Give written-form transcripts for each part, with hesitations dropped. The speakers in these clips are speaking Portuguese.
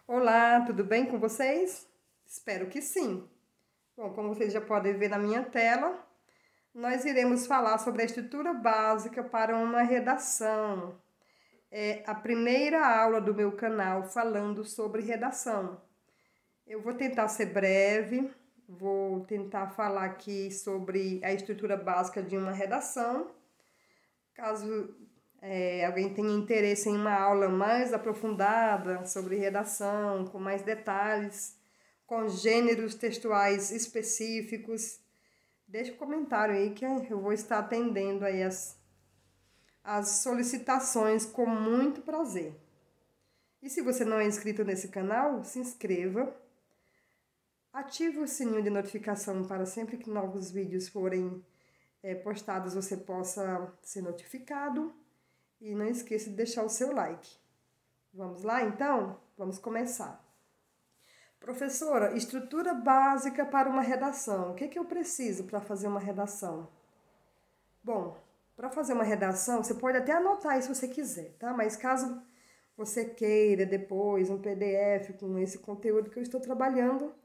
Olá, tudo bem com vocês? Espero que sim. Bom, como vocês já podem ver na minha tela, nós iremos falar sobre a estrutura básica para uma redação. É a primeira aula do meu canal falando sobre redação. Eu vou tentar ser breve, vou tentar falar aqui sobre a estrutura básica de uma redação. Caso alguém tenha interesse em uma aula mais aprofundada sobre redação, com mais detalhes, com gêneros textuais específicos, deixe um comentário aí que eu vou estar atendendo aí as solicitações com muito prazer. E se você não é inscrito nesse canal, se inscreva, ative o sininho de notificação para sempre que novos vídeos forem postados você possa ser notificado. E não esqueça de deixar o seu like. Vamos lá, então? Vamos começar. Professora, estrutura básica para uma redação. O que eu preciso para fazer uma redação? Bom, para fazer uma redação, você pode até anotar aí se você quiser, tá? Mas caso você queira depois um PDF com esse conteúdo que eu estou trabalhando,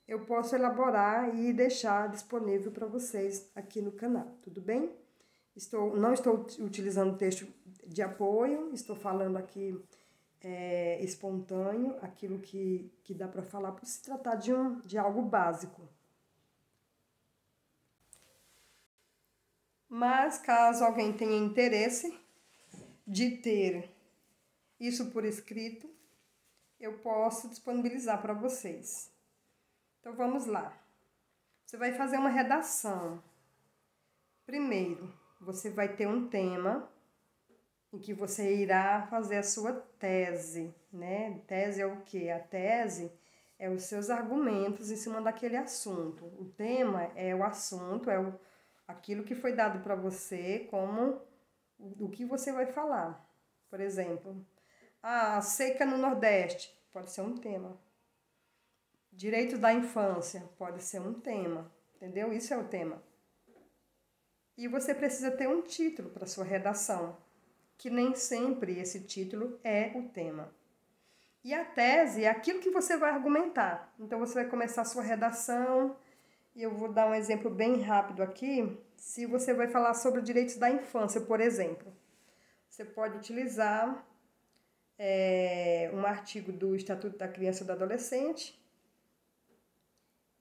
eu posso elaborar e deixar disponível para vocês aqui no canal, tudo bem? Não estou utilizando texto de apoio, estou falando aqui espontâneo, aquilo que dá para falar por se tratar de algo básico. Mas caso alguém tenha interesse de ter isso por escrito, eu posso disponibilizar para vocês. Então vamos lá. Você vai fazer uma redação. Primeiro, você vai ter um tema em que você irá fazer a sua tese, né? Tese é o quê? A tese é os seus argumentos em cima daquele assunto. O tema é o assunto, aquilo que foi dado para você como o que você vai falar. Por exemplo, a seca no Nordeste pode ser um tema. Direitos da infância pode ser um tema, entendeu? Isso é o tema. E você precisa ter um título para sua redação, que nem sempre esse título é o tema. E a tese é aquilo que você vai argumentar. Então você vai começar a sua redação, e eu vou dar um exemplo bem rápido aqui. Se você vai falar sobre direitos da infância, por exemplo, você pode utilizar um artigo do Estatuto da Criança e do Adolescente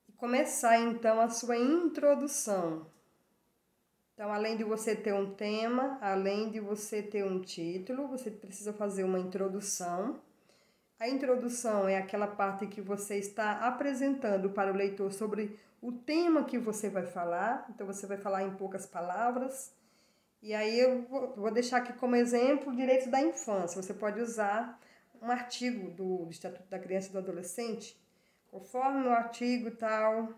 e começar então a sua introdução. Então, além de você ter um tema, além de você ter um título, você precisa fazer uma introdução. A introdução é aquela parte que você está apresentando para o leitor sobre o tema que você vai falar. Então, você vai falar em poucas palavras. E aí, eu vou deixar aqui como exemplo direitos da infância. Você pode usar um artigo do Estatuto da Criança e do Adolescente, conforme o artigo tal...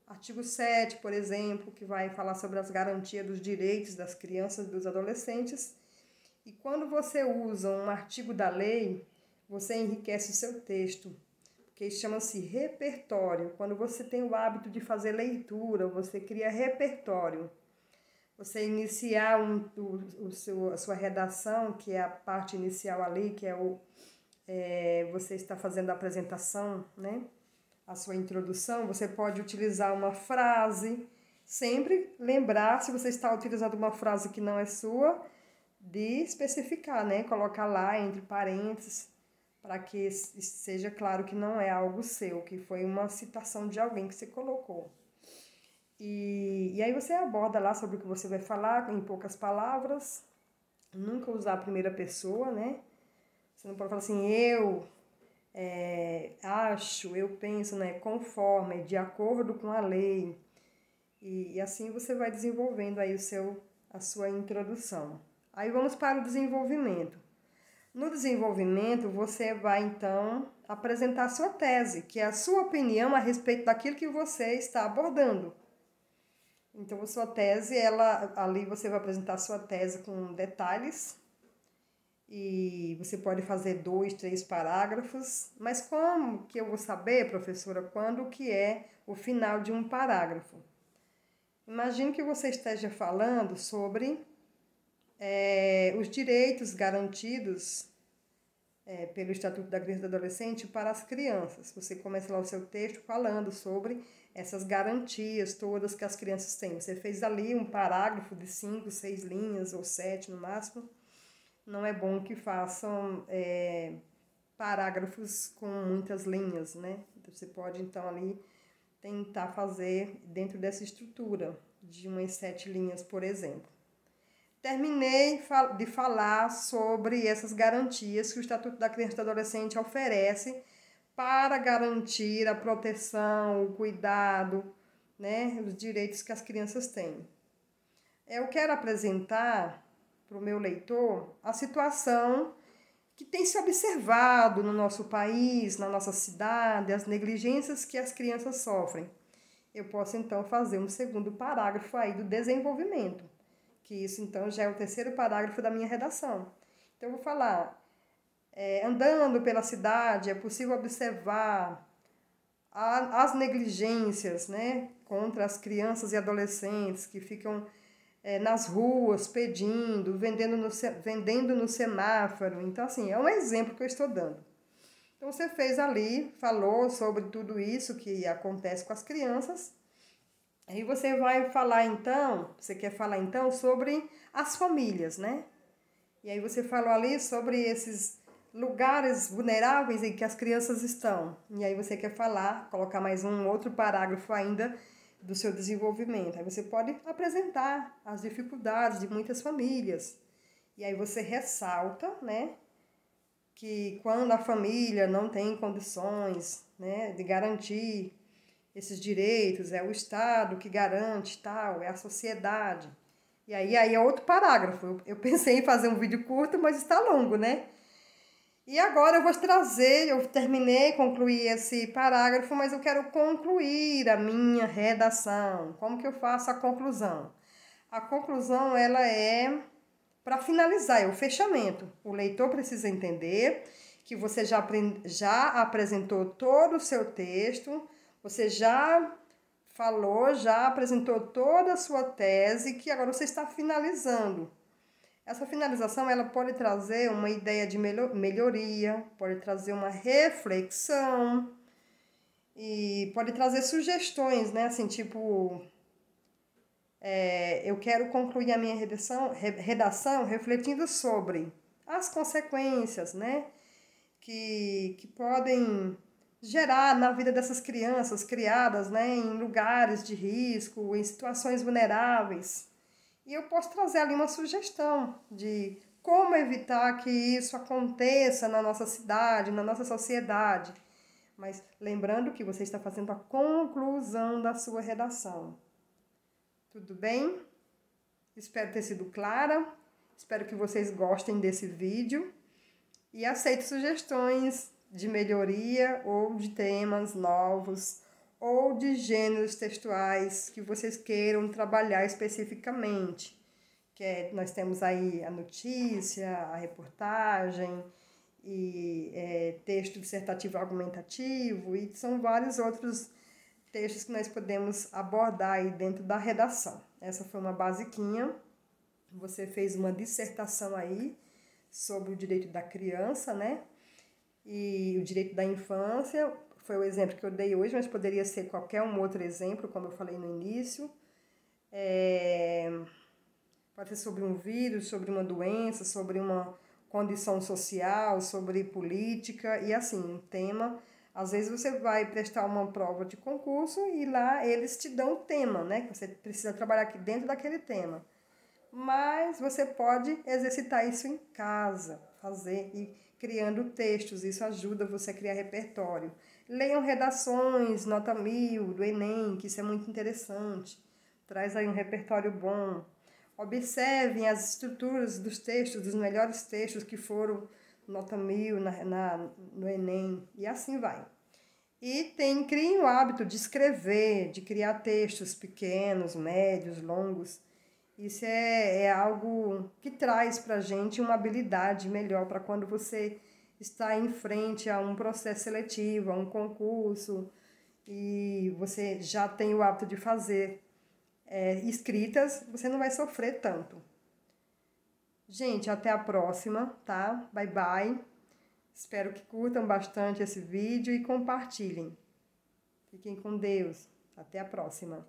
Artigo 7, por exemplo, que vai falar sobre as garantias dos direitos das crianças e dos adolescentes. E quando você usa um artigo da lei, você enriquece o seu texto, porque isso chama-se repertório. Quando você tem o hábito de fazer leitura, você cria repertório. Você iniciar a sua redação, que é a parte inicial ali, que você está fazendo a apresentação, né? A sua introdução, você pode utilizar uma frase, sempre lembrar, se você está utilizando uma frase que não é sua, de especificar, né? Colocar lá entre parênteses, para que seja claro que não é algo seu, que foi uma citação de alguém que você colocou. E aí você aborda lá sobre o que você vai falar, em poucas palavras, nunca usar a primeira pessoa, né? Você não pode falar assim, eu... acho, eu penso, né, conforme, de acordo com a lei. E assim você vai desenvolvendo aí a sua introdução. Aí vamos para o desenvolvimento. No desenvolvimento, você vai, então, apresentar a sua tese, que é a sua opinião a respeito daquilo que você está abordando. Então, a sua tese, ali você vai apresentar a sua tese com detalhes, e você pode fazer 2, 3 parágrafos, mas como que eu vou saber, professora, quando que é o final de um parágrafo? Imagine que você esteja falando sobre os direitos garantidos pelo Estatuto da Criança e do Adolescente para as crianças. Você começa lá o seu texto falando sobre essas garantias todas que as crianças têm. Você fez ali um parágrafo de 5, 6 linhas ou 7 no máximo. Não é bom que façam parágrafos com muitas linhas, né? Você pode, então, ali tentar fazer dentro dessa estrutura de umas 7 linhas, por exemplo. Terminei de falar sobre essas garantias que o Estatuto da Criança e do Adolescente oferece para garantir a proteção, o cuidado, né, os direitos que as crianças têm. Eu quero apresentar para o meu leitor a situação que tem se observado no nosso país, na nossa cidade, as negligências que as crianças sofrem. Eu posso, então, fazer um segundo parágrafo aí do desenvolvimento, que isso, então, já é o terceiro parágrafo da minha redação. Então, eu vou falar, andando pela cidade, é possível observar as negligências, né, contra as crianças e adolescentes que ficam nas ruas pedindo, vendendo no semáforo. Então, assim, é um exemplo que eu estou dando. Então, você fez ali, falou sobre tudo isso que acontece com as crianças. Aí você vai falar então, você quer falar então sobre as famílias, né? E aí você falou ali sobre esses lugares vulneráveis em que as crianças estão. E aí você quer falar, colocar mais um outro parágrafo ainda do seu desenvolvimento. Aí você pode apresentar as dificuldades de muitas famílias. E aí você ressalta, né, que quando a família não tem condições, né, de garantir esses direitos, é o Estado que garante, tal, é a sociedade. E aí é outro parágrafo. Eu pensei em fazer um vídeo curto, mas está longo, né? E agora eu vou trazer, eu terminei, concluí esse parágrafo, mas eu quero concluir a minha redação. Como que eu faço a conclusão? A conclusão, ela é para finalizar, é o fechamento. O leitor precisa entender que você já apresentou todo o seu texto, você já falou, já apresentou toda a sua tese, que agora você está finalizando. Essa finalização ela pode trazer uma ideia de melhoria, pode trazer uma reflexão e pode trazer sugestões, né? Assim, tipo, eu quero concluir a minha redação refletindo sobre as consequências, né? Que podem gerar na vida dessas crianças criadas, né, em lugares de risco, em situações vulneráveis. E eu posso trazer ali uma sugestão de como evitar que isso aconteça na nossa cidade, na nossa sociedade. Mas lembrando que você está fazendo a conclusão da sua redação. Tudo bem? Espero ter sido clara. Espero que vocês gostem desse vídeo. E aceito sugestões de melhoria ou de temas novos ou de gêneros textuais que vocês queiram trabalhar especificamente. Nós temos aí a notícia, a reportagem, e texto dissertativo argumentativo, e são vários outros textos que nós podemos abordar aí dentro da redação. Essa foi uma basiquinha. Você fez uma dissertação aí sobre o direito da criança, né? E o direito da infância, foi o exemplo que eu dei hoje, mas poderia ser qualquer um outro exemplo, como eu falei no início. Pode ser sobre um vírus, sobre uma doença, sobre uma condição social, sobre política, e assim, um tema. Às vezes você vai prestar uma prova de concurso e lá eles te dão o tema, né? Que você precisa trabalhar aqui dentro daquele tema. Mas você pode exercitar isso em casa, fazer e criando textos, isso ajuda você a criar repertório. Leiam redações, nota 1000, do Enem, que isso é muito interessante, traz aí um repertório bom. Observem as estruturas dos textos, dos melhores textos que foram nota 1000 no Enem, e assim vai. E criem o hábito de escrever, de criar textos pequenos, médios, longos. Isso é algo que traz para a gente uma habilidade melhor para quando você está em frente a um processo seletivo, a um concurso, e você já tem o hábito de fazer escritas, você não vai sofrer tanto. Gente, até a próxima, tá? Bye, bye. Espero que curtam bastante esse vídeo e compartilhem. Fiquem com Deus. Até a próxima.